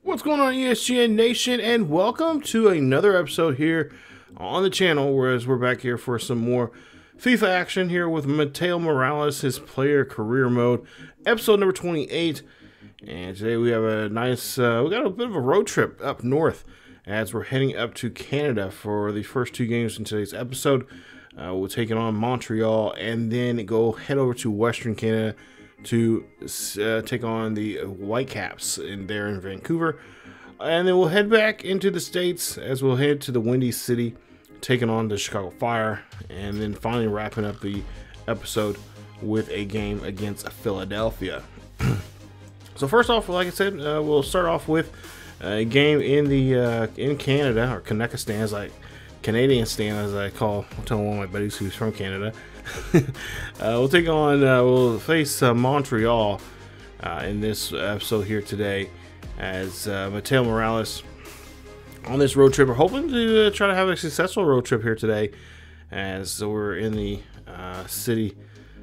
What's going on, ESGN Nation, and welcome to another episode here on the channel, whereas we're back here for some more FIFA action here with Mateo Morales, his player career mode, episode number 28. And today we have a nice, we got a bit of a road trip up north as we're heading up to Canada for the first two games in today's episode. We'll take it on Montreal and then head over to Western Canada to take on the Whitecaps there in Vancouver. And then we'll head back into the States as we'll head to the Windy City, taking on the Chicago Fire, and then finally wrapping up the episode with a game against Philadelphia. So first off, like I said, we'll start off with a game in Canada, or Canada as Canadian stand, as I call. I'm telling one of my buddies who's from Canada. We'll face Montreal in this episode here today, as Mateo Morales on this road trip. We're hoping to try to have a successful road trip here today, as we're in the city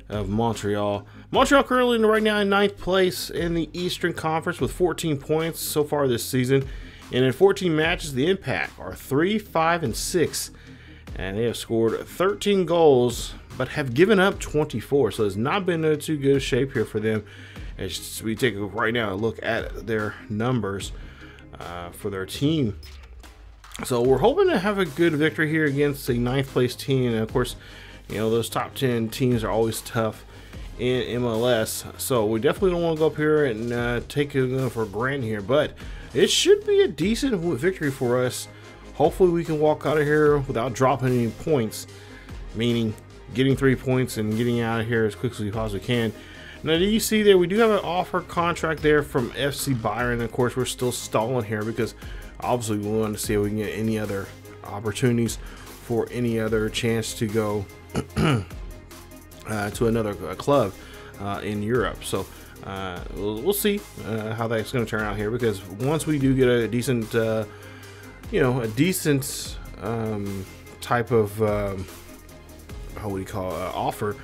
of Montreal. Montreal currently right now in 9th place in the Eastern Conference with 14 points so far this season. And in 14 matches, the Impact are 3-5-6. And they have scored 13 goals, but have given up 24. So it's not been in too good a shape here for them. As we take right now a look at their numbers for their team. So we're hoping to have a good victory here against a 9th place team. And of course, you know, those top 10 teams are always tough in MLS. So we definitely don't want to go up here and take it for granted here. But it should be a decent victory for us. Hopefully we can walk out of here without dropping any points, meaning getting 3 points and getting out of here as quickly as we possibly can. Now, do you see there, we do have an offer contract there from FC Bayern. Of course, we're still stalling here because obviously we want to see if we can get any other opportunities for any other chance to go to another club in Europe. So we'll see how that's going to turn out here, because once we do get a decent type of offer,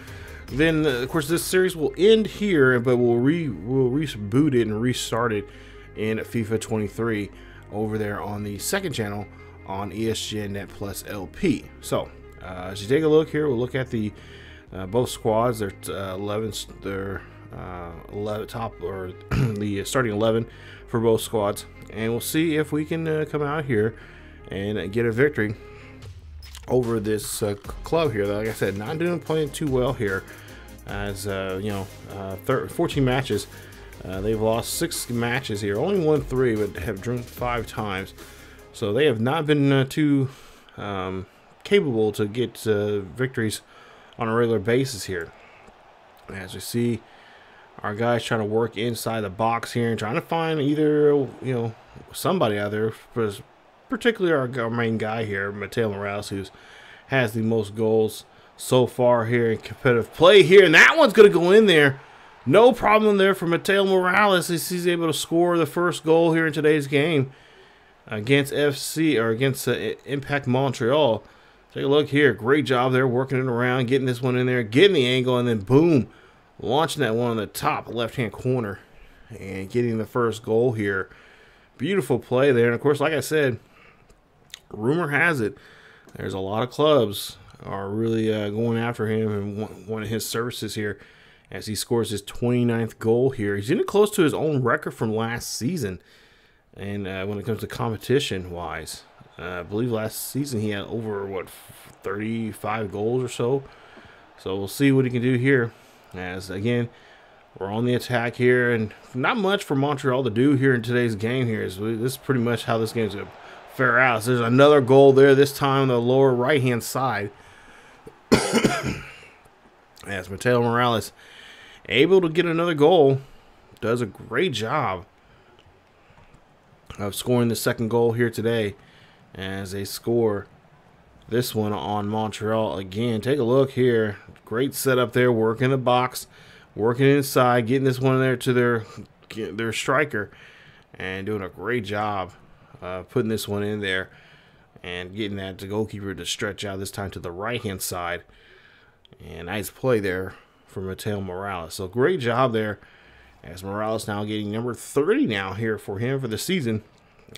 then of course this series will end here, but we'll reboot it and restart it in FIFA 23 over there on the second channel on ESGNet plus LP. So as you take a look here, we'll look at the both squads. They're 11. They're 11 top, or the starting 11 for both squads, and we'll see if we can come out here and get a victory over this club here. Like I said, not playing too well here, as 14 matches. They've lost 6 matches here, only won 3, but have drawn 5 times. So they have not been too capable to get victories on a regular basis here. As we see, our guys trying to work inside the box here and trying to find either somebody out there, particularly our main guy here, Mateo Morales, who has the most goals so far here in competitive play here, and that one's going to go in there. No problem there for Mateo Morales as he's able to score the first goal here in today's game against Impact Montreal. Take a look here. Great job there, working it around, getting this one in there, getting the angle, and then boom, launching that one on the top left-hand corner and getting the first goal here. Beautiful play there. And of course, like I said, rumor has it there's a lot of clubs are really going after him and wanting his services here, as he scores his 29th goal here. He's getting close to his own record from last season. And when it comes to competition-wise, I believe last season he had over, 35 goals or so. So we'll see what he can do here. As, again, we're on the attack here, and not much for Montreal to do here in today's game here. This is pretty much how this game's going to fare out. So there's another goal there, this time on the lower right-hand side. As Mateo Morales able to get another goal, does a great job of scoring the second goal here today, as they score this one on Montreal again. Take a look here. Great setup there, working the box, working inside, getting this one there to their striker, and doing a great job putting this one in there and getting that to goalkeeper to stretch out, this time to the right-hand side. And nice play there for Mateo Morales. So great job there as Morales now getting number 30 now here for him for the season,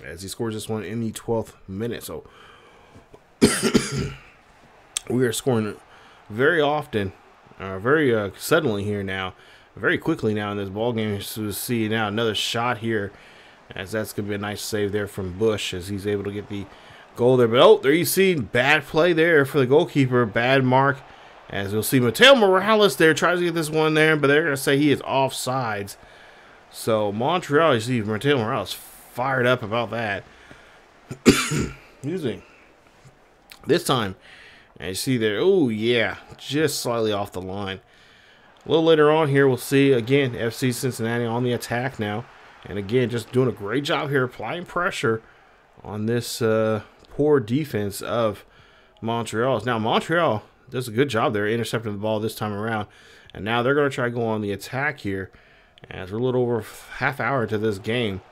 as he scores this one in the 12th minute. So we are scoring very often, very suddenly here now, very quickly now in this ball game. So see now another shot here, as that's going to be a nice save there from Bush as he's able to get the goal there. But oh, there you see bad play there for the goalkeeper, bad mark. As you'll see Mateo Morales there tries to get this one there, but they're going to say he is offsides. So Montreal, you see Mateo Morales fired up about that. Excuse me. This time, as you see there, oh yeah, just slightly off the line. A little later on here, we'll see again FC Cincinnati on the attack now. And again, just doing a great job here, applying pressure on this poor defense of Montreal. Now Montreal does a good job there, intercepting the ball this time around. And now they're going to try to go on the attack here. As we're a little over half hour into this game,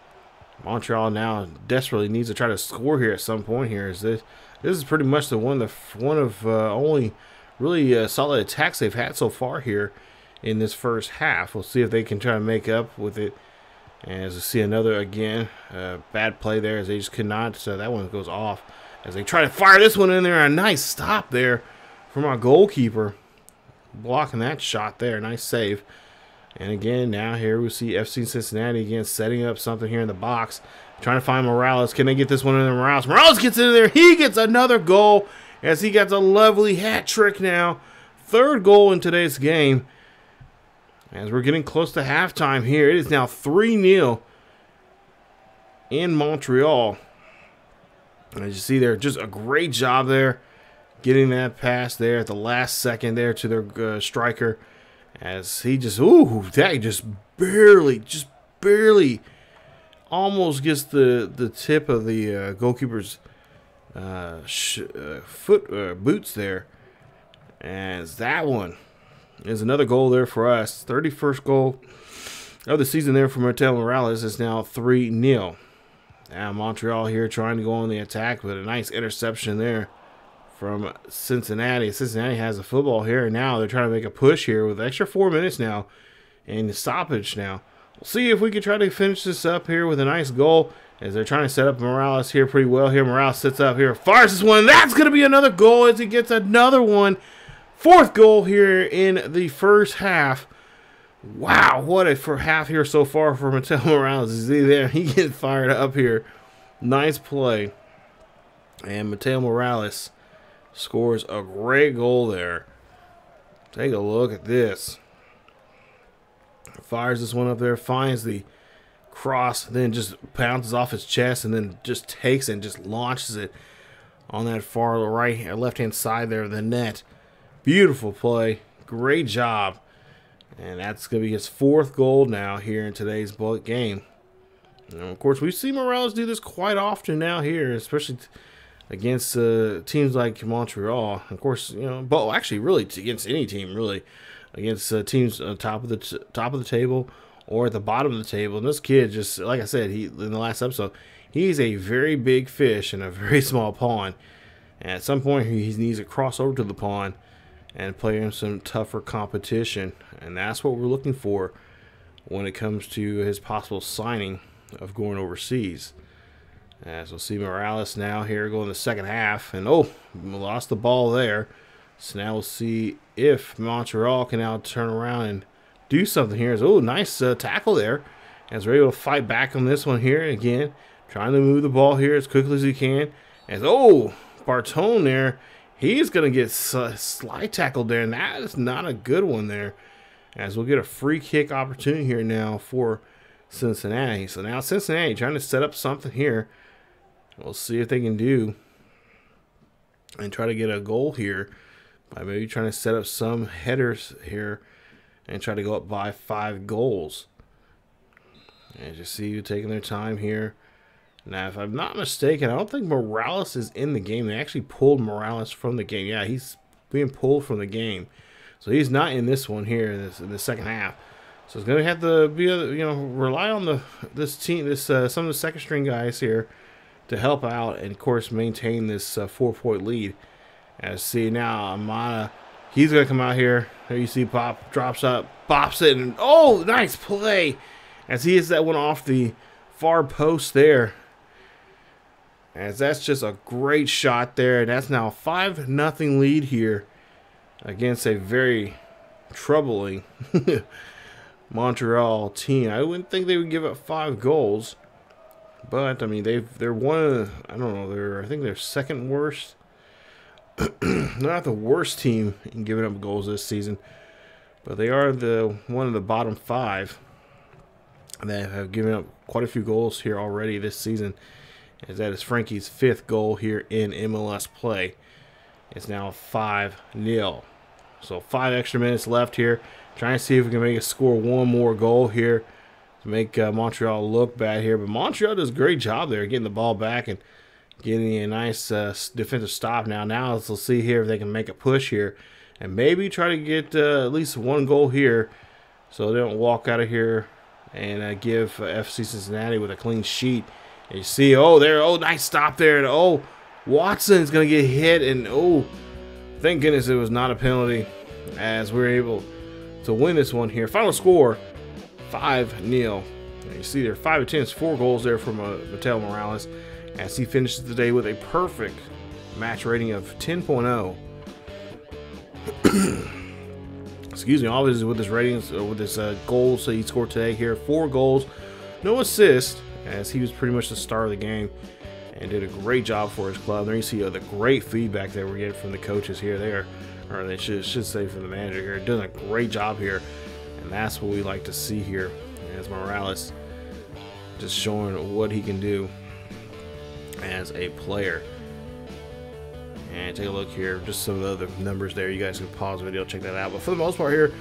Montreal now desperately needs to try to score here at some point here. This is pretty much the one of only really solid attacks they've had so far here in this first half. We'll see if they can try to make up with it. And as we see another, again, bad play there as they just could not. So that one goes off as they try to fire this one in there. A nice stop there from our goalkeeper, blocking that shot there. Nice save. And again, now here we see FC Cincinnati again setting up something here in the box, trying to find Morales. Can they get this one in there? Morales gets in there. He gets another goal as he gets a lovely hat trick now. Third goal in today's game. As we're getting close to halftime here, it is now 3-0 in Montreal. And as you see there, just a great job there, getting that pass there at the last second there to their striker. As he just, ooh, that just barely almost gets the tip of the goalkeeper's boots there. As that one is another goal there for us. 31st goal of the season there for Mateo Morales. Is now 3-0. Now Montreal here trying to go on the attack with a nice interception there from Cincinnati. Cincinnati has the football here, and now they're trying to make a push here with extra 4 minutes now and the stoppage now. We'll see if we can try to finish this up here with a nice goal as they're trying to set up Morales here pretty well here. Morales sits up here, fires this one. That's going to be another goal as he gets another one. Fourth goal here in the first half. Wow, what a half here so far for Mateo Morales. You see there, he gets fired up here. Nice play. And Mateo Morales scores a great goal there. Take a look at this. Fires this one up there, finds the cross, then just bounces off his chest, and then just takes it and just launches it on that far right, left-hand side there of the net. Beautiful play. Great job. And that's going to be his fourth goal now here in today's game. And of course, we see Morales do this quite often now here, especially against teams like Montreal. Of course, you know, but actually, really against any team, really, against teams on top of the table or at the bottom of the table. And this kid, just like I said, in the last episode, he's a very big fish in a very small pond. And at some point, he needs to cross over to the pond and play in some tougher competition. And that's what we're looking for when it comes to his possible signing of going overseas. As we'll see Morales now here going the second half. And oh, lost the ball there. So now we'll see if Montreal can now turn around and do something here. Oh, nice tackle there. As we're able to fight back on this one here. Again, trying to move the ball here as quickly as he can. As, oh, Bartone there. He's going to get slide tackled there, and that is not a good one there. As we'll get a free kick opportunity here now for Cincinnati. So now Cincinnati trying to set up something here. We'll see if they can do and try to get a goal here by maybe trying to set up some headers here and try to go up by 5 goals. As you see, you're taking their time here. Now, if I'm not mistaken, I don't think Morales is in the game. They actually pulled Morales from the game. Yeah, he's being pulled from the game. So he's not in this one here in the second half. So it's going to have to be, rely on this team, some of the second string guys here to help out and, of course, maintain this 4-point lead. As see now, Amana He's going to come out here. There you see Pop drops up, bops it, and oh, nice play. As he hits that one off the far post there. As that's just a great shot there. And that's now a 5-0 lead here against a very troubling Montreal team. I wouldn't think they would give up 5 goals. But, I mean, they're one of the, I don't know, I think they're second worst. They're not the worst team in giving up goals this season, but they are one of the bottom 5 that have given up quite a few goals here already this season. As that is Frankie's 5th goal here in MLS play. It's now 5-0. So 5 extra minutes left here. Trying to see if we can score one more goal here to make Montreal look bad here. But Montreal does a great job there getting the ball back and getting a nice defensive stop. Now let's see here if they can make a push here and maybe try to get at least one goal here so they don't walk out of here and give FC Cincinnati with a clean sheet. And you see, nice stop there. And Watson's going to get hit. And thank goodness it was not a penalty as we're able to win this one here. Final score, 5-0. And you see there, 5 attempts, 4 goals there from Mateo Morales, as he finishes the day with a perfect match rating of 10.0. Excuse me, obviously with his ratings, with his goals that he scored today here, 4 goals, no assist, as he was pretty much the star of the game and did a great job for his club. There you see the great feedback that we're getting from the coaches here. They should say from the manager here, doing a great job here, and that's what we like to see here, as Morales just showing what he can do as a player. And take a look here, just some of the other numbers there. You guys can pause the video, check that out. But for the most part here,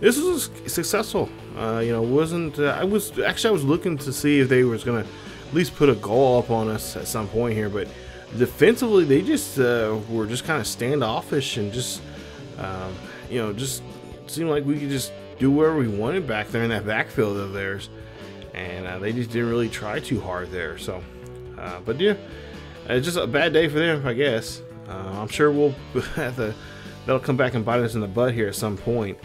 this was successful. Wasn't I was looking to see if they was gonna at least put a goal up on us at some point here, but defensively they just were just kind of standoffish and just just seemed like we could just do whatever we wanted back there in that backfield of theirs, and they just didn't really try too hard there. So, but yeah, it's just a bad day for them, I guess. I'm sure we'll that'll come back and bite us in the butt here at some point.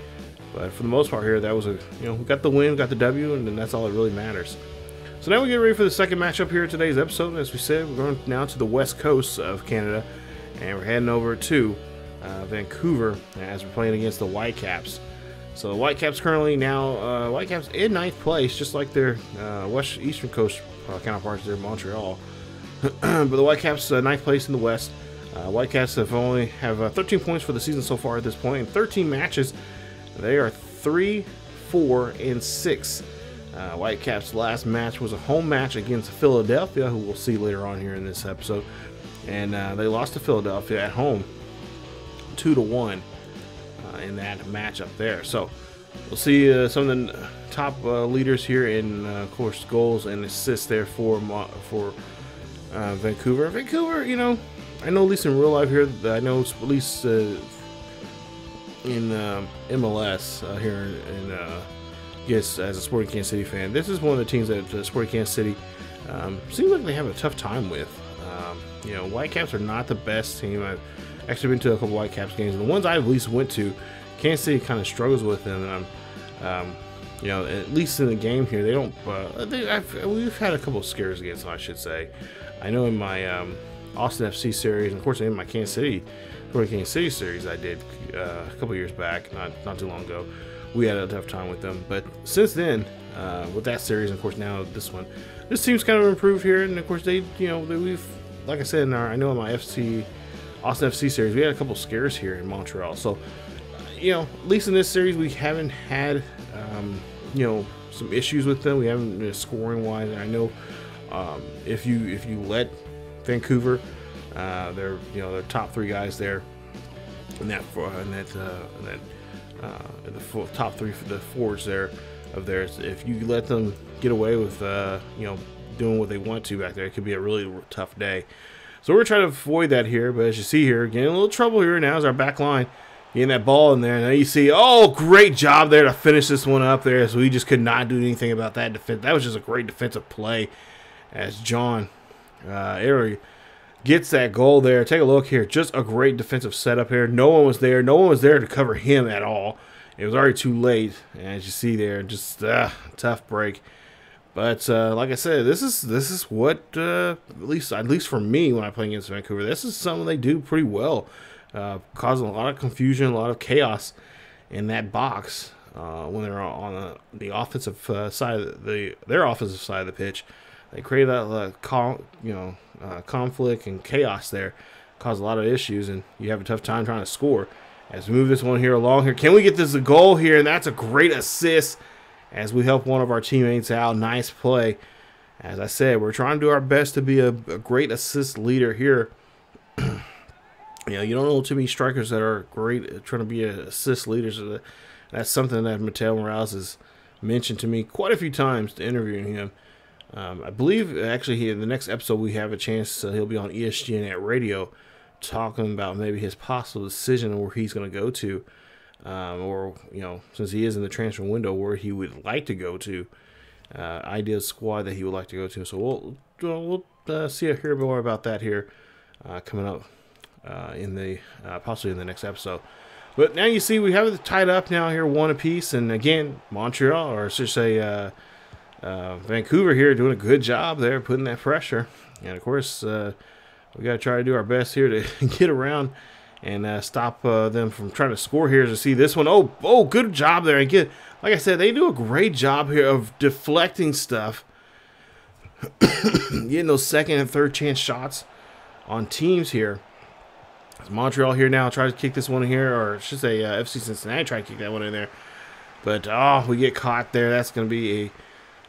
But for the most part here, that was we got the win, got the W, and then that's all that really matters. So now we get ready for the second matchup here in today's episode. As we said, we're going now to the west coast of Canada, and we're heading over to Vancouver as we're playing against the Whitecaps. So the Whitecaps currently now, Whitecaps in 9th place, just like their eastern coast counterparts there in Montreal. But the Whitecaps 9th place in the west. Whitecaps only have 13 points for the season so far at this point. In 13 matches, they are 3-4-6. Whitecaps' last match was a home match against Philadelphia, who we'll see later on here in this episode. And they lost to Philadelphia at home 2-1 in that matchup there. So we'll see some of the top leaders here in, of course, goals and assists there for Vancouver. Vancouver, I know at least in real life here, I know at least in MLS here in yes, as a Sporting Kansas City fan, this is one of the teams that Sporting Kansas City seems like they have a tough time with. Whitecaps are not the best team. I've actually been to a couple Whitecaps games, and the ones I at least went to, Kansas City kind of struggles with them. And at least in the game here, they don't. We've had a couple of scares against them, I should say. I know in my Austin FC series, and of course in my Kansas City series I did a couple years back, not too long ago, we had a tough time with them. But since then, with that series, and of course now this team's kind of improved here, and of course we've, like I said, I know in my Austin FC series, we had a couple scares here in Montreal. So at least in this series we haven't had some issues with them. We haven't been scoring wise. And I know if you let Vancouver, they're top 3 guys there in the top 3 for the forwards there of theirs. If you let them get away with doing what they want to back there, it could be a really tough day. So we're trying to avoid that here. But as you see here, getting a little trouble here now is our back line getting that ball in there. Now you see, great job there to finish this one up there. So we just could not do anything about that defense. That was just a great defensive play as John Airy gets that goal there. Take a look here. Just a great defensive setup here. No one was there. No one was there to cover him at all. It was already too late, as you see there. Just tough break. But like I said, this is what at least for me when I play against Vancouver, this is something they do pretty well, causing a lot of confusion, a lot of chaos in that box when they're on the offensive side of their offensive side of the pitch. They create that conflict and chaos there, cause a lot of issues, and you have a tough time trying to score. As we move this one here along here, can we get this a goal here? And that's a great assist as we help one of our teammates out. Nice play. As I said, we're trying to do our best to be a great assist leader here. You don't know too many strikers that are great at trying to be assist leaders. That's something that Mateo Morales has mentioned to me quite a few times to interviewing him. I believe actually in the next episode we have a chance he'll be on ESGNet radio talking about maybe his possible decision where he's going to go to, or since he is in the transfer window, where he would like to go to, ideal squad that he would like to go to. So we'll hear more about that here coming up in the possibly in the next episode. But now you see we have it tied up now here, one apiece, and again Montreal, or I should say Vancouver here, doing a good job there putting that pressure, and of course we got to try to do our best here to get around and stop them from trying to score here. To see this one, oh, good job there. And like I said, they do a great job here of deflecting stuff, getting those second and third chance shots on teams here. Montreal here now tries to kick this one in here, or I should say FC Cincinnati try to kick that one in there. But we get caught there. That's going to be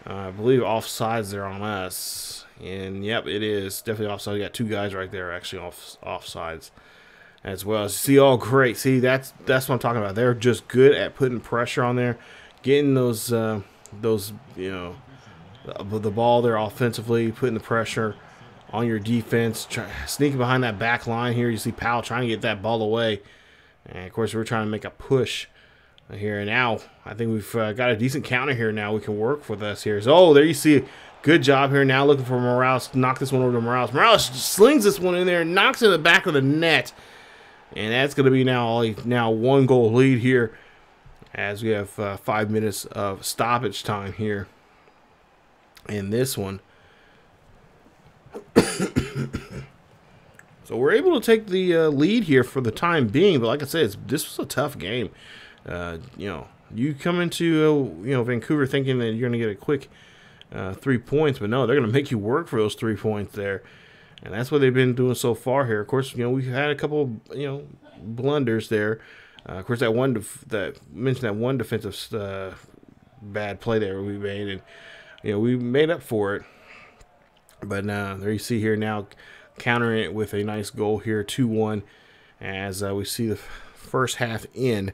I believe offsides there on us. And yep, it is definitely offside. You got two guys right there actually offsides as well. See, great. See, that's what I'm talking about. They're just good at putting pressure on there, getting those the ball there offensively, putting the pressure on your defense, sneaking behind that back line here. You see Powell trying to get that ball away, and of course we're trying to make a push here. And now I think we've got a decent counter here. Now we can work with us here. So there you see. Good job here. Now looking for Morales. Knock this one over to Morales. Morales slings this one in there, knocks it in the back of the net. And that's going to be now one goal lead here as we have 5 minutes of stoppage time here in this one. So we're able to take the lead here for the time being. But like I said, this was a tough game. You come into Vancouver thinking that you're going to get a quick 3 points, but no, they're going to make you work for those 3 points there, and that's what they've been doing so far here. Of course, we've had a couple, blunders there. Of course, that one defensive bad play there we made, and we made up for it. But there you see here now, countering it with a nice goal here, 2-1, as we see the first half in.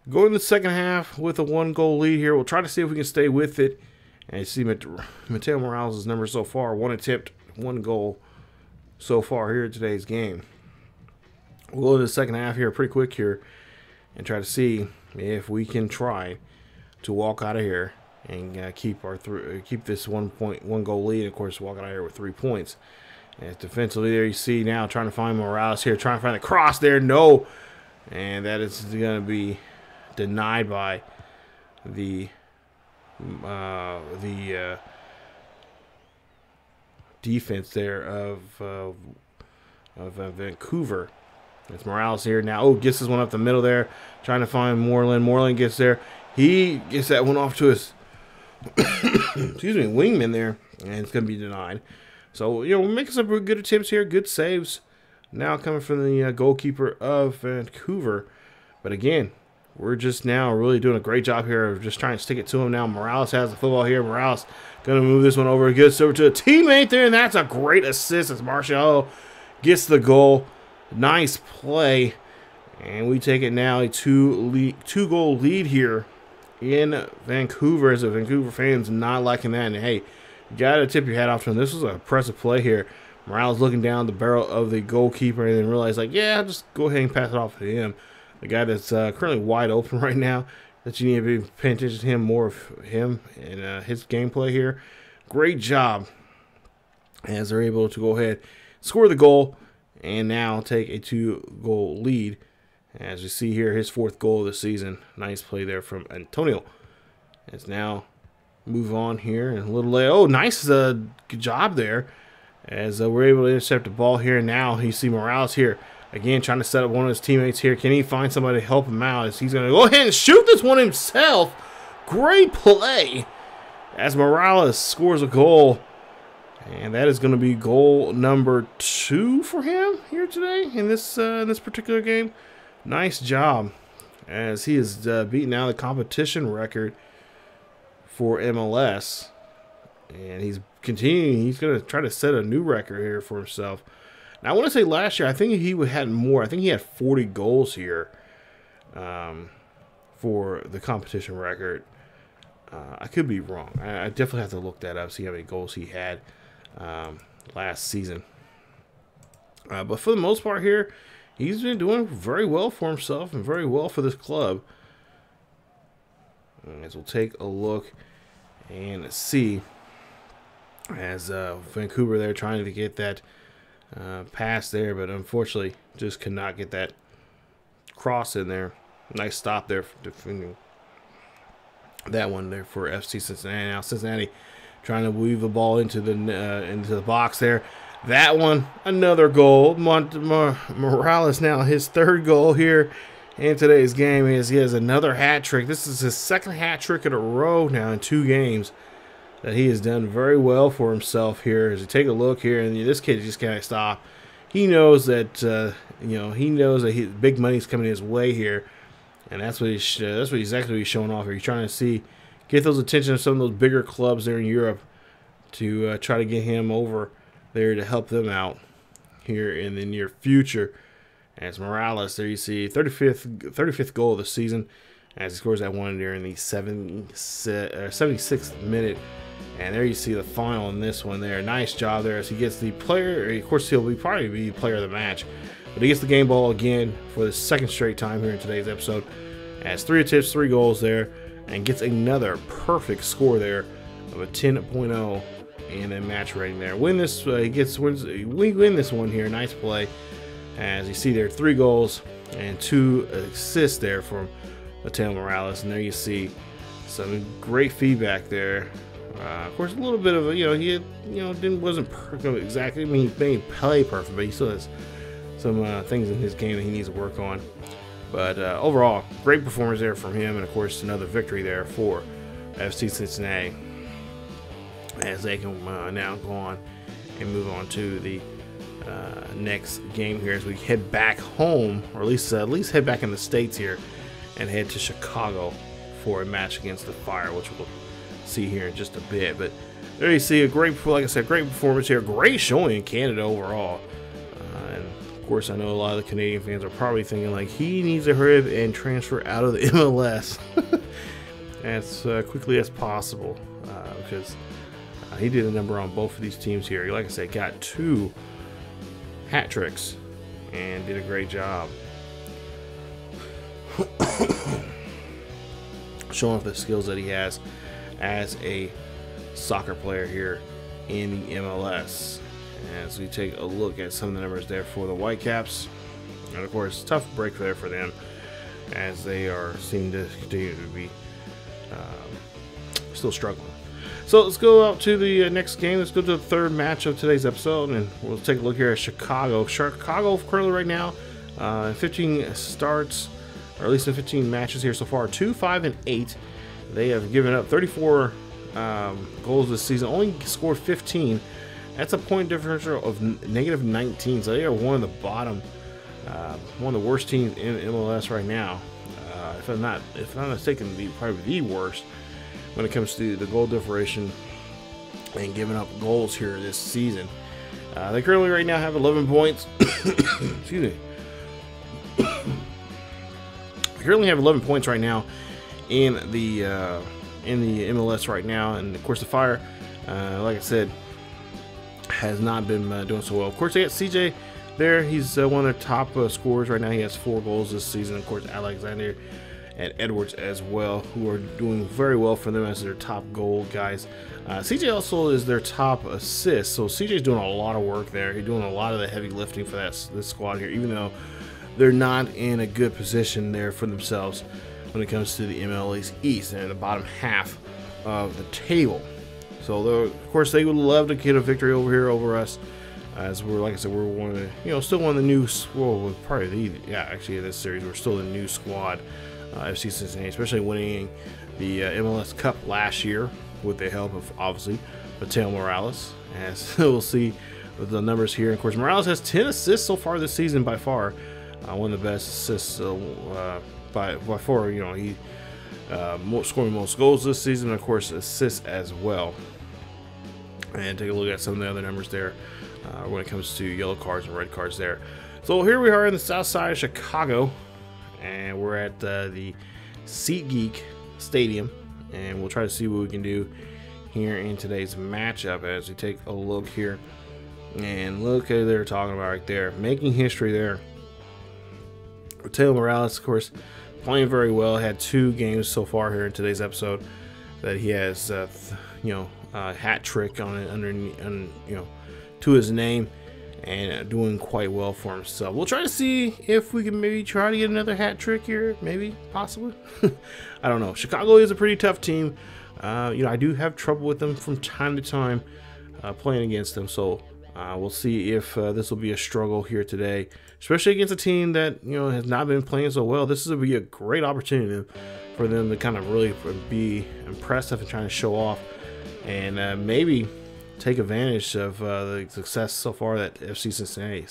Going to the second half with a 1-goal lead here. We'll try to see if we can stay with it. And you see Mateo Morales' numbers so far, 1 attempt, 1 goal so far here in today's game. We'll go to the second half here pretty quick here and try to see if we can try to walk out of here and keep this 1 goal lead. Of course, walk out of here with 3 points. And defensively there you see now trying to find Morales here, trying to find the cross there. No. And that is going to be denied by the defense there of Vancouver. It's Morales here now. Gets this one up the middle there, trying to find Moreland. Moreland gets there. He gets that one off to his wingman there, and it's going to be denied. So we're making some good attempts here, good saves. Now coming from the goalkeeper of Vancouver, but again, we're just now really doing a great job here of just trying to stick it to him now. Morales has the football here. Morales going to move this one over. Gets over to a teammate there, and that's a great assist as Martial gets the goal. Nice play. And we take it now a 2-goal lead here in Vancouver, as the Vancouver fans not liking that. And hey, you got to tip your hat off to him. This was an impressive play here. Morales looking down the barrel of the goalkeeper and then realized, yeah, just go ahead and pass it off to him. The guy that's currently wide open right now, that you need to be paying attention to him, more of him and his gameplay here. Great job as they're able to go ahead, score the goal and now take a 2-goal lead. As you see here, his 4th goal of the season. Nice play there from Antonio. As now move on here and a little late. Oh, nice good job there. As we're able to intercept the ball here. Now you see Morales here again trying to set up one of his teammates here. Can he find somebody to help him out? As he's going to go ahead and shoot this one himself. Great play as Morales scores a goal. And that is going to be goal number 2 for him here today in this particular game. Nice job, as he has beaten now the competition record for MLS, and he's continuing. He's going to try to set a new record here for himself. Now, I want to say last year, I think he had more. I think he had 40 goals here for the competition record. I could be wrong. I definitely have to look that up, see how many goals he had last season. But for the most part here, he's been doing very well for himself and very well for this club. As we'll take a look and see, as Vancouver there trying to get that pass there, but unfortunately just could not get that cross in there. Nice stop there for defending that one there for FC Cincinnati. Now Cincinnati trying to weave the ball into the box there. That one, another goal. Morales now his 3rd goal here in today's game. He has another hat trick. This is his 2nd hat trick in a row now in 2 games that he has done very well for himself here. As you take a look here, and this kid just can't stop. He knows that he knows that big money's coming his way here, and that's exactly what he's showing off here. He's trying to get those attention of some of those bigger clubs there in Europe to try to get him over there to help them out here in the near future. As Morales, there you see 35th goal of the season, as he scores that one there in the 76th minute. And there you see the final in this one there. Nice job there as he gets the player. Of course, he'll probably be player of the match, but he gets the game ball again for the 2nd straight time here in today's episode. Has 3 attempts, 3 goals there, and gets another perfect score there of a 10.0. And then match rating there. Win this, we win this one here. Nice play, as you see there, 3 goals and 2 assists there from Mateo Morales. And there you see some great feedback there. Of course, a little bit of he wasn't perfect exactly. I mean, he made play perfect, but he still has some things in his game that he needs to work on. But overall, great performance there from him, and of course, another victory there for FC Cincinnati, as they can now go on and move on to the next game here as we head back home, or at least head back in the States here and head to Chicago for a match against the Fire, which we'll see here in just a bit. But there you see a great, like I said, great performance here. Great showing in Canada overall. And of course, I know a lot of the Canadian fans are probably thinking like he needs to hurry up and transfer out of the MLS as quickly as possible, because he did a number on both of these teams here. Like I said, got 2 hat tricks and did a great job showing off the skills that he has as a soccer player here in the MLS. As we take a look at some of the numbers there for the Whitecaps, and of course, tough break there for them as they seem to continue to be still struggling. So let's go out to the next game. Let's go to the 3rd match of today's episode, and we'll take a look here at Chicago. Chicago currently right now, 15 starts, or at least in 15 matches here so far, 2, 5, and 8. They have given up 34 goals this season, only scored 15. That's a point differential of -19. So they are one of the bottom, one of the worst teams in MLS right now. If I'm not mistaken, probably the worst when it comes to the goal differential and giving up goals here this season. They currently right now have 11 points. Excuse me. They currently have 11 points right now in the MLS right now, and of course the Fire, like I said, has not been doing so well. Of course, they got CJ there. He's one of their top scorers right now. He has 4 goals this season. Of course, Alexander and Edwards as well, who are doing very well for them as their top goal guys. CJ also is their top assist, so CJ's doing a lot of work there. He's doing a lot of the heavy lifting for this squad here, even though they're not in a good position there for themselves when it comes to the MLS East. They're in the bottom half of the table. So, of course, they would love to get a victory over here over us, as we're, like I said, we're one of the, still one of the new, well, probably actually in this series, we're still the new squad, FC Cincinnati, especially winning the MLS Cup last year with the help of, obviously, Mateo Morales, as we'll see with the numbers here. Of course, Morales has 10 assists so far this season by far, one of the best assists by far. He scoring most goals this season, and of course assists as well. And take a look at some of the other numbers there when it comes to yellow cards and red cards there. So here we are in the south side of Chicago, and we're at the SeatGeek Stadium, and we'll try to see what we can do here in today's matchup as we take a look here. And look at they're talking about right there, making history there. Mateo Morales, of course, playing very well. Had 2 games so far here in today's episode that he has, hat trick on it to his name, and doing quite well for himself. We'll try to see if we can maybe try to get another hat trick here, maybe, possibly. I don't know. Chicago is a pretty tough team. I do have trouble with them from time to time playing against them. So we'll see if this will be a struggle here today, especially against a team that has not been playing so well. This will be a great opportunity for them to kind of really be impressive and trying to show off, and maybe take advantage of the success so far that FC Cincinnati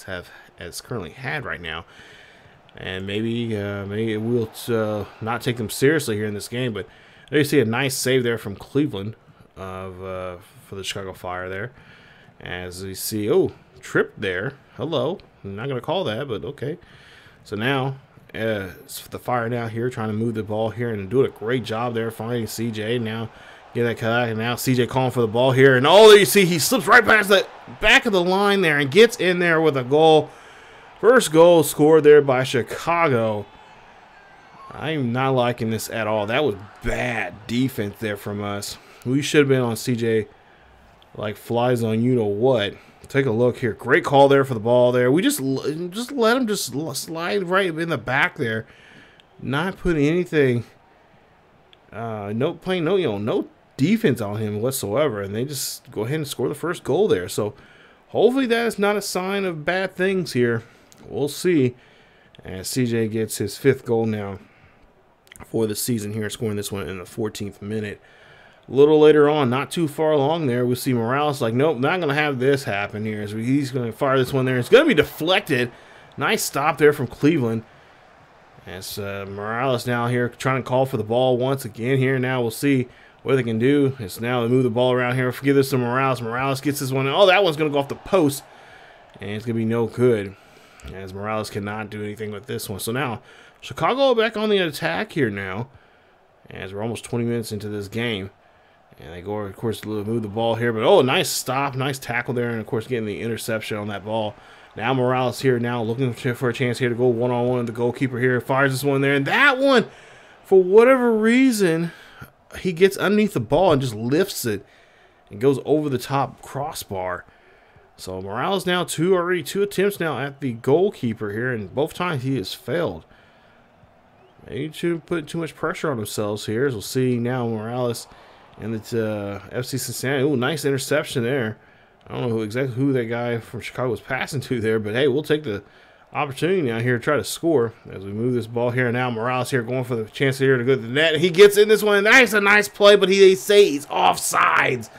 has currently had right now, and maybe we'll not take them seriously here in this game. But there you see a nice save there from Cleveland for the Chicago Fire there, as we see, tripped there. Hello, I'm not gonna call that, but okay. So now it's the Fire now here trying to move the ball here and doing a great job there finding CJ. Now get that cut, and now CJ calling for the ball here, and there you see he slips right past the back of the line there and gets in there with a goal. First goal scored there by Chicago. I'm not liking this at all. That was bad defense there from us. We should have been on CJ like flies on what. Take a look here. Great call there for the ball there. We just let him just slide right in the back there, not putting anything, no defense on him whatsoever, and they just go ahead and score the first goal there. So hopefully that is not a sign of bad things here. We'll see. And CJ gets his 5th goal now for the season here, scoring this one in the 14th minute. A little later on, not too far along there, we see Morales like, nope, not going to have this happen here. So he's going to fire this one there. It's going to be deflected. Nice stop there from Cleveland. As Morales now here trying to call for the ball once again here. Now we'll see what they can do. It's now to move the ball around here. Give this to Morales. Morales gets this one. Oh, that one's going to go off the post, and it's going to be no good, as Morales cannot do anything with this one. So now Chicago back on the attack here now, as we're almost 20 minutes into this game. And they go, of course, move the ball here. But, nice stop. Nice tackle there. And, of course, getting the interception on that ball. Now Morales here now looking for a chance here to go one-on-one with the goalkeeper here. Fires this one there. And that one, for whatever reason, he gets underneath the ball and just lifts it and goes over the top crossbar. So Morales now already two attempts now at the goalkeeper here. And both times he has failed. Maybe shouldn't put too much pressure on themselves here. As we'll see now Morales and it's FC Cincinnati. Ooh, nice interception there. I don't know exactly who that guy from Chicago was passing to there, but hey, we'll take the opportunity now here to try to score as we move this ball here. Now Morales here going for the chance here to go to the net. He gets in this one. That's a nice play, but they say he's offsides.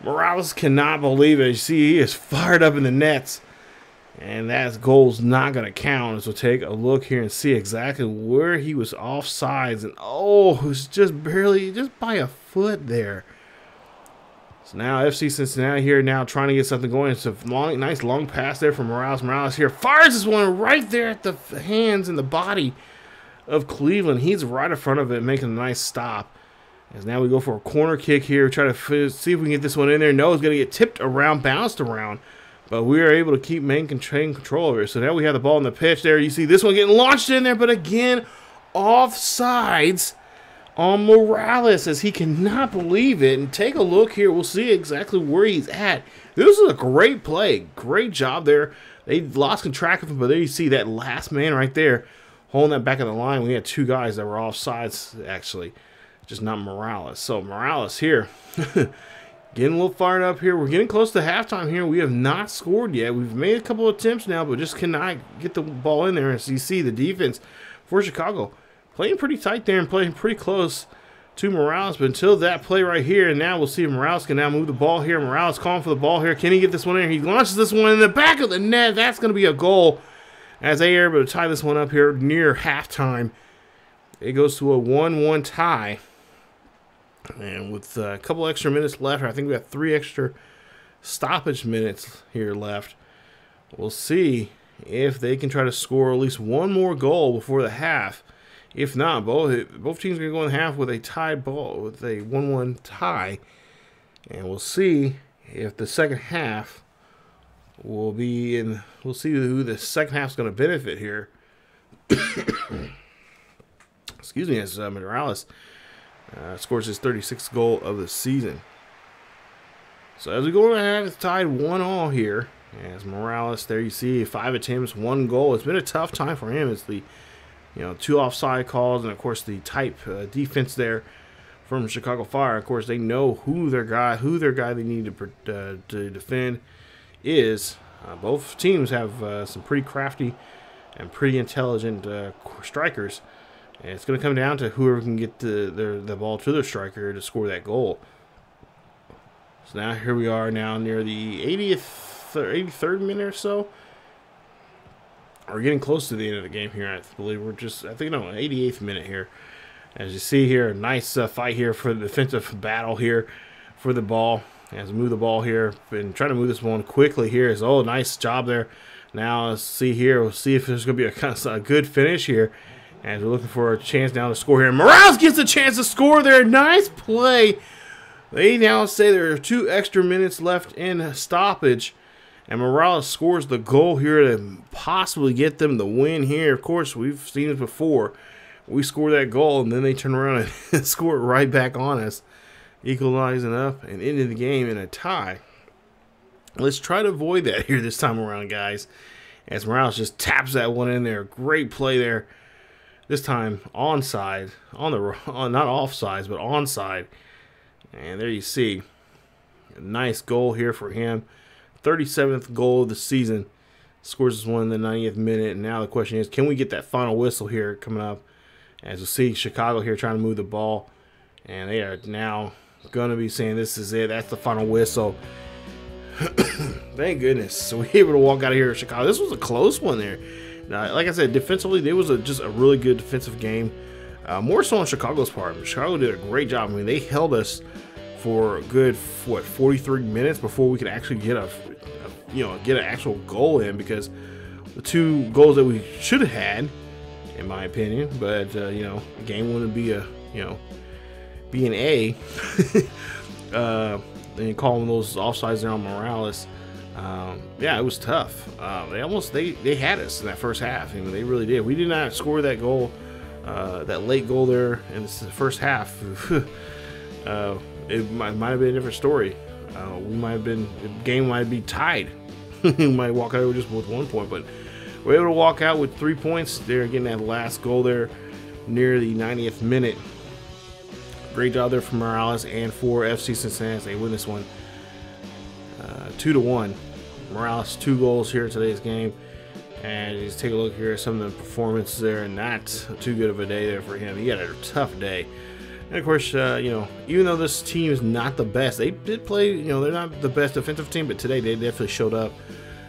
Morales cannot believe it. You see, he is fired up in the nets, and that goal's not going to count. So we'll take a look here and see exactly where he was offsides, and it was just barely, just by a foot there. So now FC Cincinnati here now trying to get something going. It's a nice long pass there from Morales. Morales here fires this one right there at the hands and the body of Cleveland. He's right in front of it, making a nice stop. As now we go for a corner kick here, try to see if we can get this one in there. No, it's going to get tipped around, bounced around, but we are able to keep maintaining control of it. So now we have the ball in the pitch there. You see this one getting launched in there, but again, offsides on Morales, as he cannot believe it. And take a look here. We'll see exactly where he's at. This is a great play. Great job there. They lost track of him, but there you see that last man right there holding that back of the line. We had two guys that were offsides, actually, just not Morales. So Morales here getting a little fired up here. We're getting close to halftime here. We have not scored yet. We've made a couple of attempts now, but just cannot get the ball in there. As you see, the defense for Chicago playing pretty tight there and playing pretty close to Morales. But until that play right here, and now we'll see if Morales can now move the ball here. Morales calling for the ball here. Can he get this one in? He launches this one in the back of the net. That's going to be a goal as they are able to tie this one up here near halftime. It goes to a 1-1 tie. And with a couple extra minutes left, I think we have 3 extra stoppage minutes here left. We'll see if they can try to score at least one more goal before the half. If not, both teams are going to go in half with a tied ball, with a 1-1 tie. And we'll see if the second half will be in. We'll see who the second half is going to benefit here. Excuse me, as Morales scores his 36th goal of the season. So as we go ahead, it's tied 1-1 here. As Morales, there you see 5 attempts, 1 goal. It's been a tough time for him. It's the 2 offside calls, and of course the type defense there from Chicago Fire. Of course, they know who their guy they need to defend is. Both teams have some pretty crafty and pretty intelligent strikers, and it's going to come down to whoever can get the ball to their striker to score that goal. So now here we are now near the 83rd minute or so. We're getting close to the end of the game here. I believe we're just, 88th minute here. As you see here, a nice fight here for the defensive battle here for the ball. As we move the ball here and try to move this one quickly here. Oh, nice job there. Now let's see here. We'll see if there's going to be a good finish here. As we're looking for a chance now to score here. Morales gets a chance to score there. Nice play. They now say there are 2 extra minutes left in stoppage. And Morales scores the goal here to possibly get them the win here. Of course, we've seen it before. We score that goal, and then they turn around and score it right back on us, equalizing up and into the game in a tie. Let's try to avoid that here this time around, guys. As Morales just taps that one in there. Great play there. This time onside, not offsides, but onside. And there you see a nice goal here for him. 37th goal of the season. Scores this one in the 90th minute. And now the question is, can we get that final whistle here coming up? As you see, Chicago here trying to move the ball. And they are now going to be saying this is it. That's the final whistle. Thank goodness. So we're able to walk out of here at Chicago. This was a close one there. Like I said, defensively, there was just a really good defensive game. More so on Chicago's part. Chicago did a great job. I mean, they held us for a good, 43 minutes before we could actually get get an actual goal in, because the 2 goals that we should have had, in my opinion, but the game wouldn't be be an A. And calling those offsides there on Morales. Yeah, it was tough. They had us in that first half. I mean, they really did. We did not score that goal, that late goal there in the first half. It might have been a different story. The game might be tied. We might walk out just with 1 point, but we're able to walk out with 3 points. They're getting that last goal there near the 90th minute. Great job there from Morales and for FC Cincinnati. They win this one 2-1. Morales 2 goals here in today's game. And just take a look here at some of the performances there. Not too good of a day there for him. He had a tough day. And of course, even though this team is not the best, they did play, they're not the best defensive team, but today they definitely showed up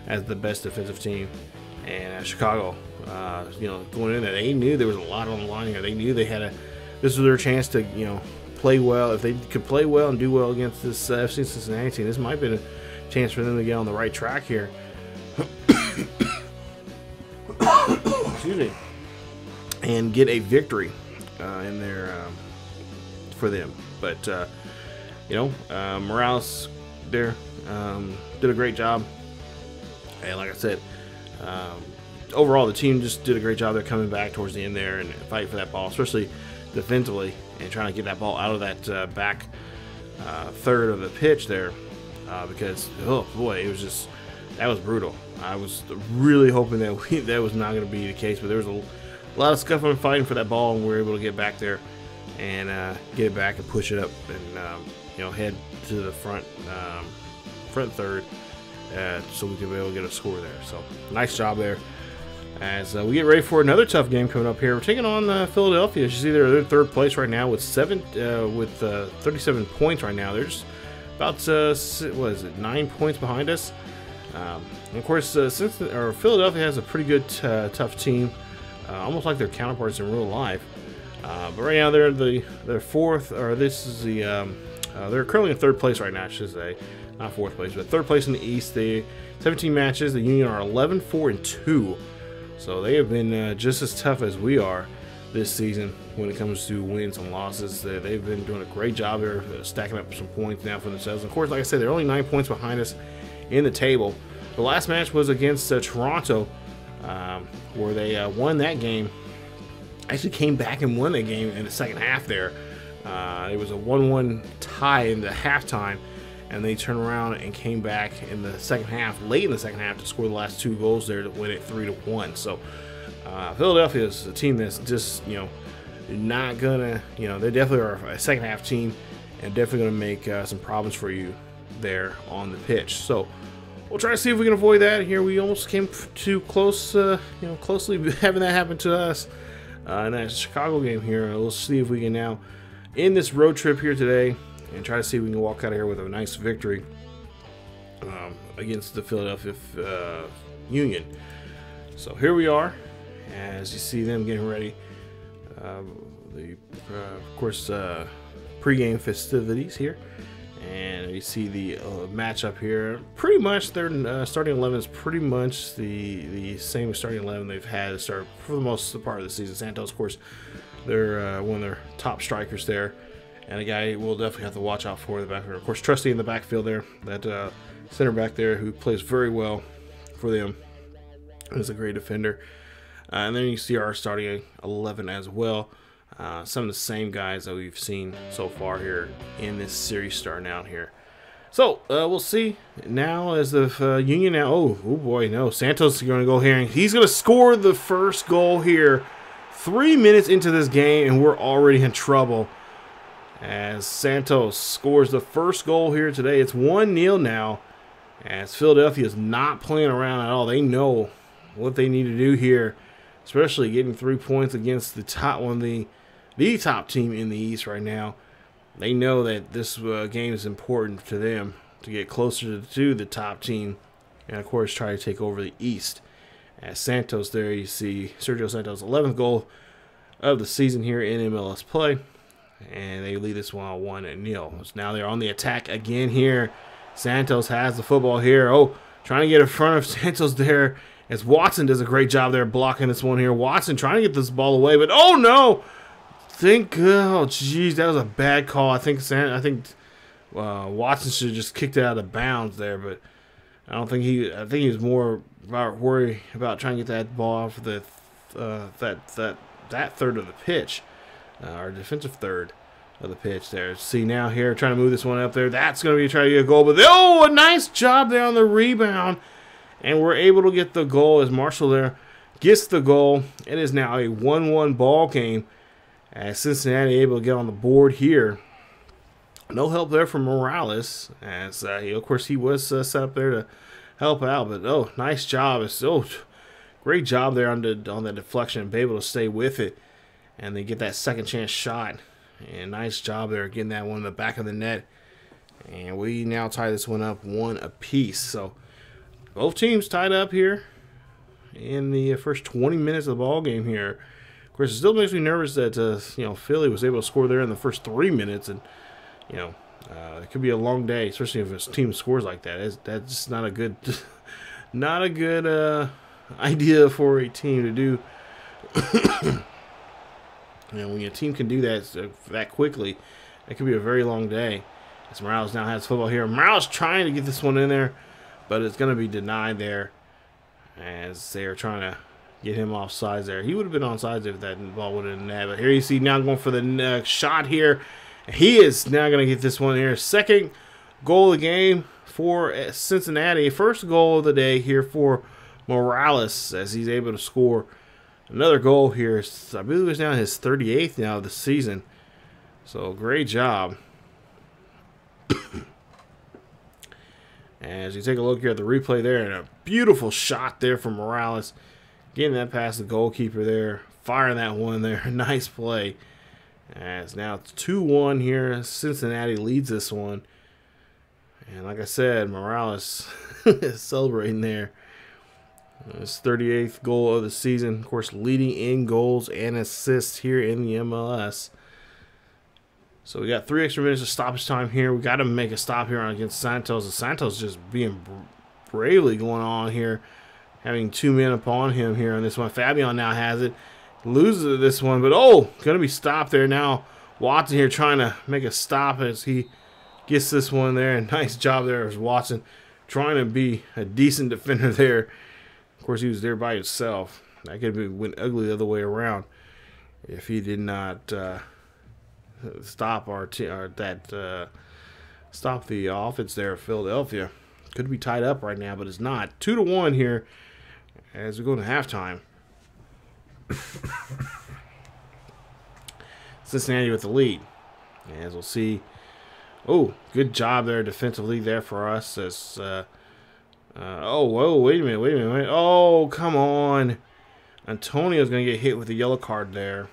as the best defensive team. And Chicago, going in there, they knew there was a lot on the line here. They knew this was their chance to, play well. If they could play well and do well against this FC Cincinnati team, this might have been a chance for them to get on the right track here. Excuse me. And get a victory in there for them. But Morales there did a great job, and like I said, overall, the team just did a great job there coming back towards the end there and fighting for that ball, especially defensively, and trying to get that ball out of that back third of the pitch there, because, oh boy, it was just, that was brutal. I was really hoping that that was not going to be the case, but there was a lot of scuffling and fighting for that ball, and we were able to get back there and get it back and push it up and you know, head to the front third, so we could be able to get a score there. So nice job there. As we get ready for another tough game coming up here, we're taking on Philadelphia. As you see, they're in third place right now with 37 points right now. They're just about what is it, 9 points behind us. And of course, Philadelphia has a pretty good tough team, almost like their counterparts in real life. But right now they're fourth, or this is the they're currently in third place right now, I should say. Not fourth place, but third place in the East. They 17 matches. The Union are 11-4-2. So they have been just as tough as we are this season when it comes to wins and losses. They've been doing a great job there, stacking up some points now for themselves. And of course, like I said, they're only 9 points behind us in the table. The last match was against Toronto, where they won that game. Actually came back and won that game in the second half there. It was a 1-1 tie in the halftime, and they turned around and came back in the second half, late in the second half, to score the last 2 goals there to win it 3-1. So Philadelphia is a team that's just, you know, not gonna, you know, they definitely are a second half team and definitely gonna make some problems for you there on the pitch. So we'll try to see if we can avoid that here. We almost came too close, you know, closely having that happen to us in that Chicago game here. We'll see if we can now end this road trip here today and try to see if we can walk out of here with a nice victory against the Philadelphia Union. So here we are, as you see them getting ready. Of course, pre-game festivities here, and you see the matchup here. Pretty much their starting 11 is pretty much the same starting 11 they've had to start for the most part of the season. Santos, of course, they're one of their top strikers there, and a guy we'll definitely have to watch out for in the backfield. Of course, Trusty in the backfield there, that center back there who plays very well for them. Is a great defender. And then you see our starting 11 as well. Some of the same guys that we've seen so far here in this series starting out here. So we'll see now as the Union now. Oh boy, no. Santos is going to go here, and he's going to score the first goal here. 3 minutes into this game, and we're already in trouble. As Santos scores the first goal here today. It's 1-0 now, as Philadelphia is not playing around at all. They know what they need to do here, especially getting 3 points against the top one, the top team in the East right now. They know that this game is important to them to get closer to the top team, and of course try to take over the East. As Santos there, you see Sergio Santos' 11th goal of the season here in MLS play, and they lead this one 1-0. So now they're on the attack again here. Santos has the football here. Oh, trying to get in front of Santos there, as Watson does a great job there blocking this one here. Watson trying to get this ball away, but oh no! Oh jeez, that was a bad call. I think Watson should have just kicked it out of bounds there, but I don't think he. I think he was more about worried about trying to get that ball off the that third of the pitch, our defensive third of the pitch there. See now here, trying to move this one up there. That's going to be trying to get a goal, but oh, a nice job there on the rebound. And we're able to get the goal as Marshall there gets the goal. It is now a 1-1 ball game as Cincinnati able to get on the board here. No help there from Morales, as of course he was set up there to help out. But oh, nice job! Great job there on that deflection and be able to stay with it, and they get that second chance shot. And nice job there getting that one in the back of the net. And we now tie this one up 1 apiece. So both teams tied up here in the first 20 minutes of the ball game here. Of course, it still makes me nervous that you know, Philly was able to score there in the first 3 minutes, and you know, it could be a long day, especially if a team scores like that. That's just not a good, idea for a team to do. You know, when a team can do that quickly, it could be a very long day. As Morales now has football here. Morales trying to get this one in there, but it's going to be denied there, as they are trying to get him off sides there. He would have been on sides if that ball would have been there. But here you see now going for the next shot here. He is now going to get this one here. Second goal of the game for Cincinnati. First goal of the day here for Morales as he's able to score another goal here. I believe it's now his 38th now of the season. So great job. As you take a look here at the replay there, and a beautiful shot there from Morales. Getting that past the goalkeeper there. Firing that one there. Nice play. As now it's 2-1 here. Cincinnati leads this one. And like I said, Morales is celebrating there. His 38th goal of the season. Of course, leading in goals and assists here in the MLS. So we got 3 extra minutes of stoppage time here. We got to make a stop here against Santos. And Santos just being bravely going on here, having 2 men upon him here on this one. Fabian now has it, loses this one, but oh, going to be stopped there now. Watson here trying to make a stop as he gets this one there. And nice job there as Watson trying to be a decent defender there. Of course, he was there by himself. That could have went ugly the other way around if he did not stop stop the offense there of Philadelphia. Could be tied up right now, but it's not. 2-1 here as we go to halftime. Cincinnati with the lead. As we'll see. Oh, good job there defensively there for us. As oh, whoa, wait a minute. Oh, come on. Antonio's going to get hit with a yellow card there.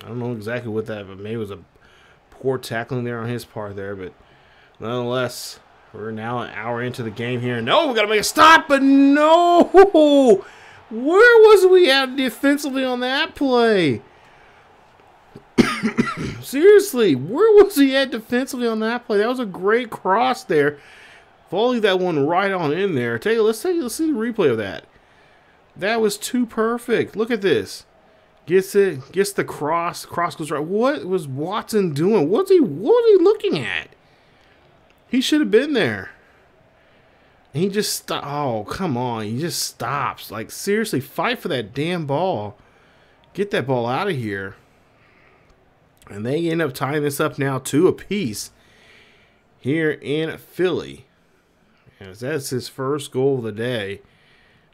I don't know exactly what that, but maybe it was a poor tackling there on his part there. But nonetheless, we're now an hour into the game here. No, we got to make a stop, but no. Where was we at defensively on that play? Seriously, where was he at defensively on that play? That was a great cross there. Volley that one right on in there. Let's see the replay of that. That was too perfect. Look at this. Gets it, gets the cross. Cross goes right. What was Watson doing? What was he looking at? He should have been there. And he just stopped. Oh, come on. He just stops. Like, seriously, fight for that damn ball. Get that ball out of here. And they end up tying this up now 2 apiece here in Philly. As that's his first goal of the day.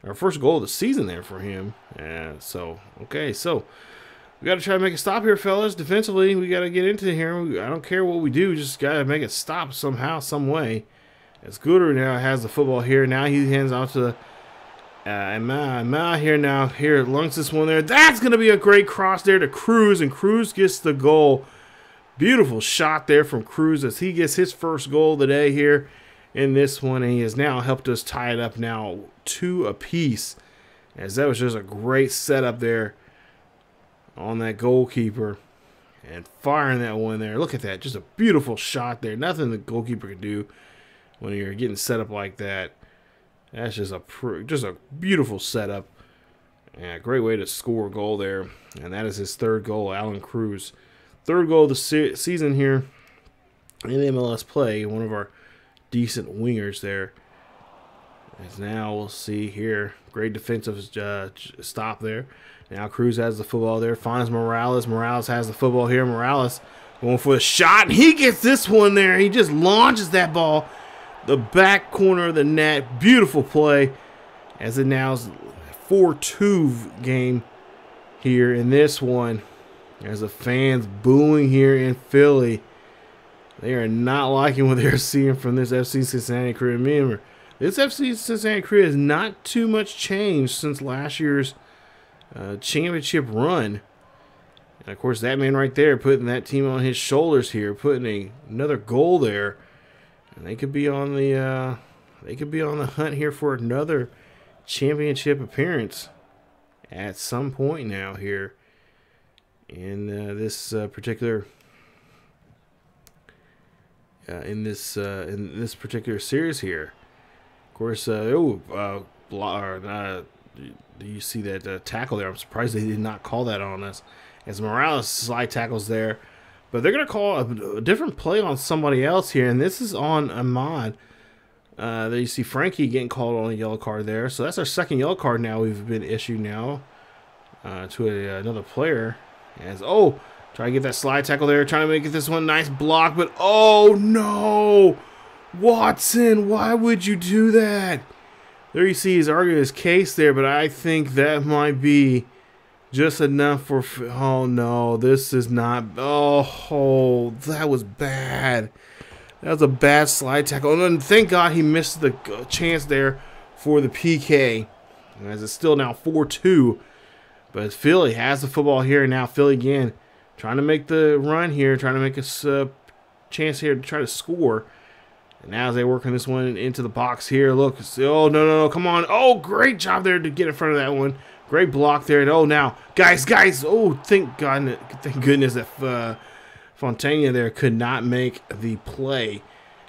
Our first goal of the season there for him. Okay, so we got to try to make a stop here, fellas. Defensively, we got to get into here. I don't care what we do. Just got to make it stop somehow, some way. As Gooder now has the football here. Now he hands off to Ma here now. Here, lungs this one there. That's going to be a great cross there to Cruz. And Cruz gets the goal. Beautiful shot there from Cruz as he gets his first goal of the day here in this one. And he has now helped us tie it up now 2 apiece. As that was just a great setup there on that goalkeeper. And firing that one there. Look at that. Just a beautiful shot there. Nothing the goalkeeper could do when you're getting set up like that. That's just a beautiful setup. And a great way to score a goal there. And that is his 3rd goal, Alan Cruz. 3rd goal of the season here in MLS play. One of our decent wingers there. As now we'll see here. Great defensive stop there. Now Cruz has the football there. Finds Morales. Morales has the football here. Morales going for the shot. And he gets this one there. He just launches that ball. The back corner of the net. Beautiful play. As it now is 4-2 game here in this one. As the fans booing here in Philly. They are not liking what they're seeing from this FC Cincinnati crew. Remember, this FC Cincinnati crew has not too much changed since last year's championship run. And of course, that man right there putting that team on his shoulders here, putting another goal there. And they could be on the hunt here for another championship appearance at some point now here in this particular series here. Of course, do you see that tackle there? I'm surprised they did not call that on us. As Morales slide tackles there. But they're going to call a different play on somebody else here. And this is on Ahmad. There you see Frankie getting called on a yellow card there. So that's our 2nd yellow card now we've been issued now. to another player. As try to get that slide tackle there, trying to make it this one nice block, but oh no, Watson, why would you do that? There you see he's arguing his case there, but I think that might be just enough for. Oh no, this is not. Oh, that was bad. That was a bad slide tackle. And thank God he missed the chance there for the PK, as it's still now 4-2. But Philly has the football here now. Philly again trying to make the run here, trying to make a chance here to try to score. And now as they work on this one into the box here, look. Oh, no, come on. Oh, great job there to get in front of that one. Great block there. And now, guys. Oh, thank goodness that Fontana there could not make the play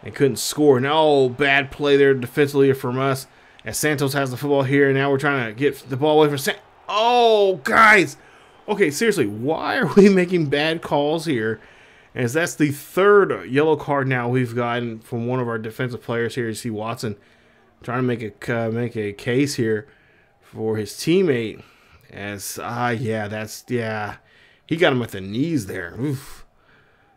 and couldn't score. No, bad play there defensively from us. As Santos has the football here, and now we're trying to get the ball away from Santos. Oh, guys. Okay, seriously, why are we making bad calls here? As that's the third yellow card now we've gotten from one of our defensive players here. You see Watson trying to make a case here for his teammate. As he got him at the knees there. Oof.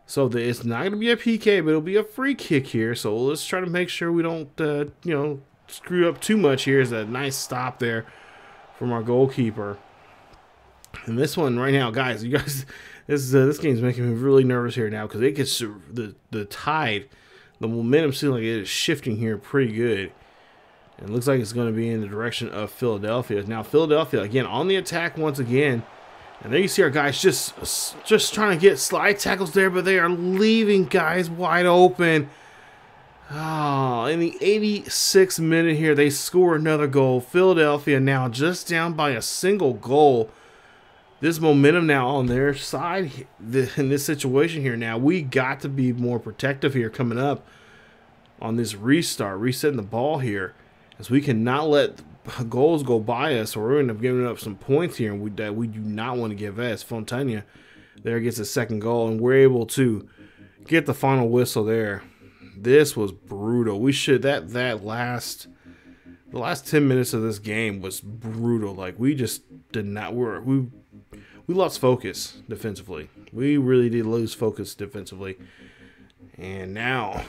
So it's not going to be a PK, but it'll be a free kick here. So let's try to make sure we don't screw up too much here. Is a nice stop there from our goalkeeper. And this one right now, guys, this game's making me really nervous here now because it gets the tide, the momentum seems like it is shifting here pretty good. And it looks like it's going to be in the direction of Philadelphia. Now Philadelphia again on the attack once again. And there you see our guys just trying to get slide tackles there, but they are leaving guys wide open. Oh, in the 86th minute here, they score another goal. Philadelphia now just down by a single goal. This momentum now on their side in this situation here. Now we got to be more protective here coming up on this restart, resetting the ball here, as we cannot let goals go by us, or we're going to end up giving up some points here, and that we do not want to give us. Fontana there gets a second goal, and we're able to get the final whistle there. This was brutal. We should the last 10 minutes of this game was brutal. Like we just did not we lost focus defensively. We really did lose focus defensively. And now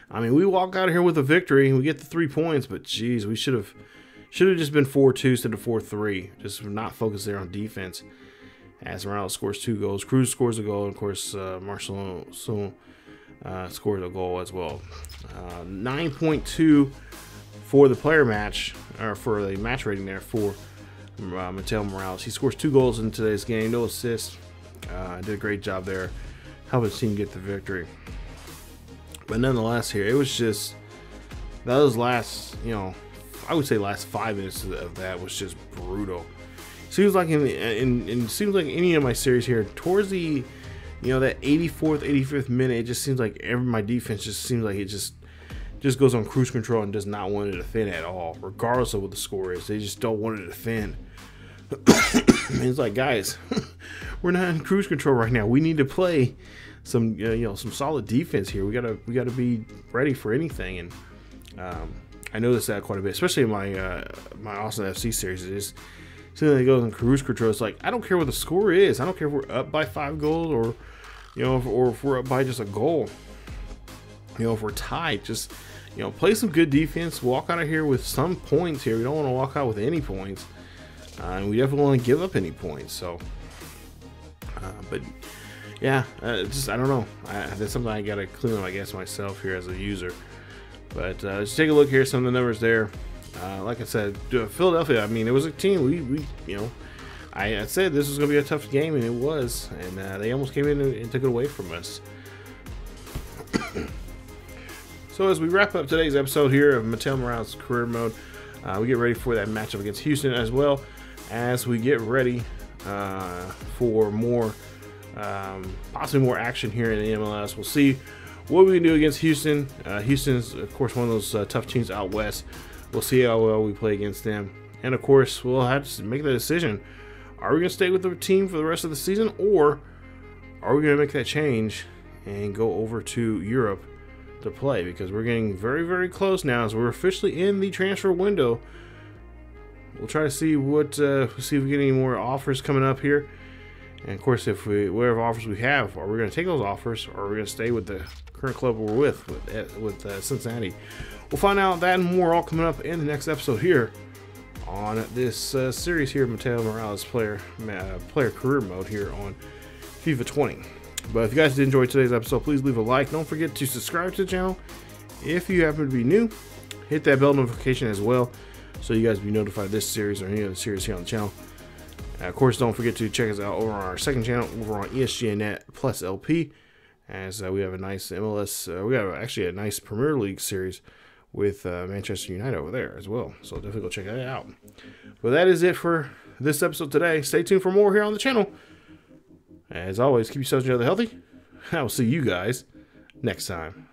I mean, we walk out of here with a victory and we get the 3 points, but geez, we should have just been 4-2 instead of 4-3. Just not focused there on defense. As Morales scores 2 goals, Cruz scores a goal, and of course Marcelo scores a goal as well. 9.2 for the player match, or for the match rating there for Mateo Morales. He scores 2 goals in today's game, no assists. Did a great job there, helping his team get the victory. But nonetheless, here it was just those last, I would say last 5 minutes of that was just brutal. Seems like seems like any of my series here towards the, that 84th, 85th minute, it just seems like my defense just seems like it just goes on cruise control and does not want to defend at all, regardless of what the score is. They just don't want to defend. It's like, guys, we're not in cruise control right now. We need to play some some solid defense here. We gotta be ready for anything. And I noticed that quite a bit, especially in my Austin FC series. It is something that goes in cruise control. It's like, I don't care what the score is. I don't care if we're up by 5 goals or if we're up by just a goal. If we're tied, just play some good defense. Walk out of here with some points here. We don't want to walk out with any points, and we definitely want to give up any points. So, but yeah, I don't know. That's something I gotta clean up, I guess, myself here as a user. But let's take a look here. Some of the numbers there. Like I said, Philadelphia, I mean, it was a team I said this was going to be a tough game, and it was. And they almost came in and took it away from us. So as we wrap up today's episode here of Mateo Morales Career Mode, we get ready for that matchup against Houston, as well as we get ready for more, possibly more action here in the MLS. We'll see what we can do against Houston. Houston's, of course, one of those tough teams out west. We'll see how well we play against them. And, of course, we'll have to make the decision. Are we going to stay with the team for the rest of the season, or are we going to make that change and go over to Europe to play? Because we're getting very, very close now, as we're officially in the transfer window we'll try to see what see if we get any more offers coming up here. And of course, if whatever offers we have, are we going to take those offers, or are we going to stay with the current club we're with Cincinnati? We'll find out that and more all coming up in the next episode here on this series here, Mateo Morales player career mode here on FIFA 20. But if you guys did enjoy today's episode, please leave a like. Don't forget to subscribe to the channel. If you happen to be new, hit that bell notification as well, so you guys be notified of this series or any other series here on the channel. Of course, don't forget to check us out over on our second channel over on ESGNet plus LP, as we have a nice MLS. We have actually a nice Premier League series with Manchester United over there as well. So definitely go check that out. But that is it for this episode today. Stay tuned for more here on the channel. As always, keep yourselves and each other healthy. I will see you guys next time.